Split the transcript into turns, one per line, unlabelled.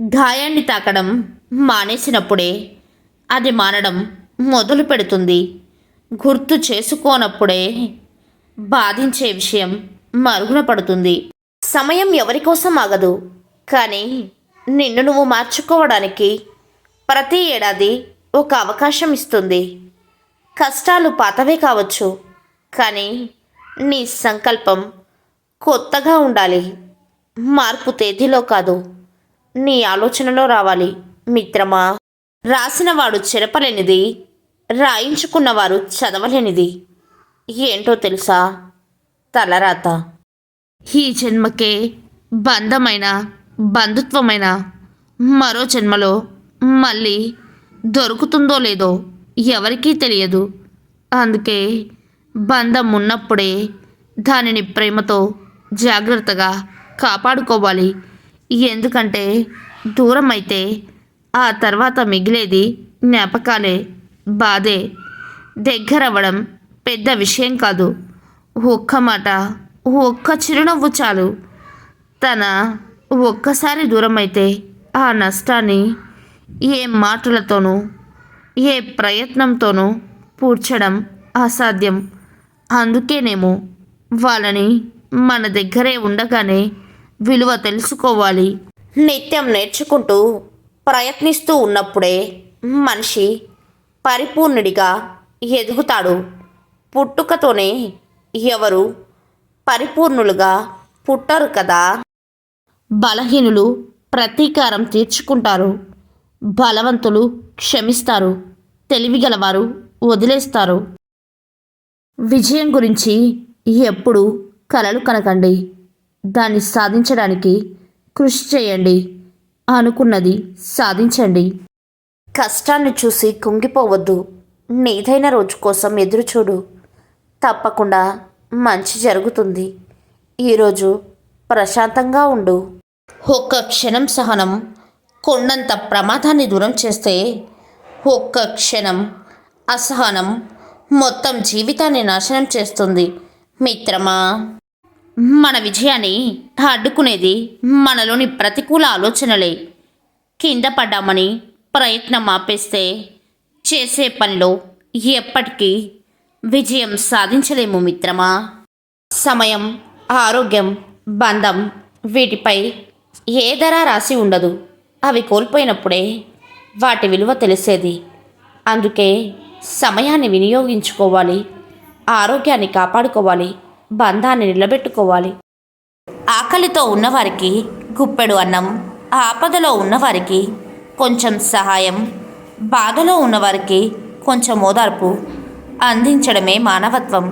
గాయాన్ని తాకడం మానేసినప్పుడే అది మానడం మొదలు పెడుతుంది. గుర్తు చేసుకోనప్పుడే బాధించే విషయం మరుగున పడుతుంది. సమయం ఎవరి కోసం ఆగదు, కానీ నిన్ను నువ్వు మార్చుకోవడానికి ప్రతి ఏడాది ఒక అవకాశం ఇస్తుంది. కష్టాలు పాతవే కావచ్చు, కానీ నీ సంకల్పం కొత్తగా ఉండాలి. మార్పు తేదీలో కాదు, నీ ఆలోచనలో రావాలి మిత్రమా. రాసినవాడు చెరపలేనిది, రాయించుకున్నవారు చదవలేనిది ఏంటో తెలుసా? తలరాత. ఈ జన్మకే బంధమైన బంధుత్వమైన మరో జన్మలో మళ్ళీ దొరుకుతుందో లేదో ఎవరికీ తెలియదు. అందుకే బంధం ఉన్నప్పుడే దానిని ప్రేమతో జాగ్రత్తగా కాపాడుకోవాలి. ఎందుకంటే దూరం అయితే ఆ తర్వాత మిగిలేది జ్ఞాపకాలే, బాధే. దగ్గరవ్వడం పెద్ద విషయం కాదు. ఒక్క మాట, ఒక్క చిరునవ్వు చాలు. తన ఒక్కసారి దూరం అయితే ఆ నష్టాన్ని ఏ మాటలతోనూ ఏ ప్రయత్నంతోనూ పూడ్చడం అసాధ్యం. అందుకేనేమో వాళ్ళని మన దగ్గరే ఉండగానే విలువ తెలుసుకోవాలి. నిత్యం నేర్చుకుంటూ ప్రయత్నిస్తూ ఉన్నప్పుడే మనిషి పరిపూర్ణుడిగా ఎదుగుతాడు. పుట్టుకతోనే ఎవరు పరిపూర్ణులుగా పుట్టరు కదా. బలహీనులు ప్రతీకారం తీర్చుకుంటారు, బలవంతులు క్షమిస్తారు, తెలివిగలవారు వదిలేస్తారు. విజయం గురించి ఎప్పుడు కలలు కనకండి, దాన్ని సాధించడానికి కృషి చేయండి. అనుకున్నది సాధించండి. కష్టాన్ని చూసి కుంగిపోవద్దు. నీదైన రోజు కోసం ఎదురుచూడు. తప్పకుండా మంచి జరుగుతుంది. ఈరోజు ప్రశాంతంగా ఉండు. ఒక్క క్షణం సహనం కొండంత ప్రమాదాన్ని దూరం చేస్తే, ఒక్క క్షణం అసహనం మొత్తం జీవితాన్ని నాశనం చేస్తుంది మిత్రమా. మన విజయాన్ని అడ్డుకునేది మనలోని ప్రతికూల ఆలోచనలే. కింద పడ్డామని ప్రయత్నం ఆపేస్తే చేసే పనిలో ఎప్పటికీ విజయం సాధించలేము మిత్రమా. సమయం, ఆరోగ్యం, బంధం వీటిపై ఏ ధర రాసి ఉండదు. అవి కోల్పోయినప్పుడే వాటి విలువ తెలిసేది. అందుకే సమయాన్ని వినియోగించుకోవాలి, ఆరోగ్యాన్ని కాపాడుకోవాలి, బంధాన్ని నిలబెట్టుకోవాలి. ఆకలితో ఉన్నవారికి గుప్పెడు అన్నం, ఆపదలో ఉన్నవారికి కొంచెం సహాయం, బాధలో ఉన్నవారికి కొంచెం ఓదార్పు అందించడమే మానవత్వం.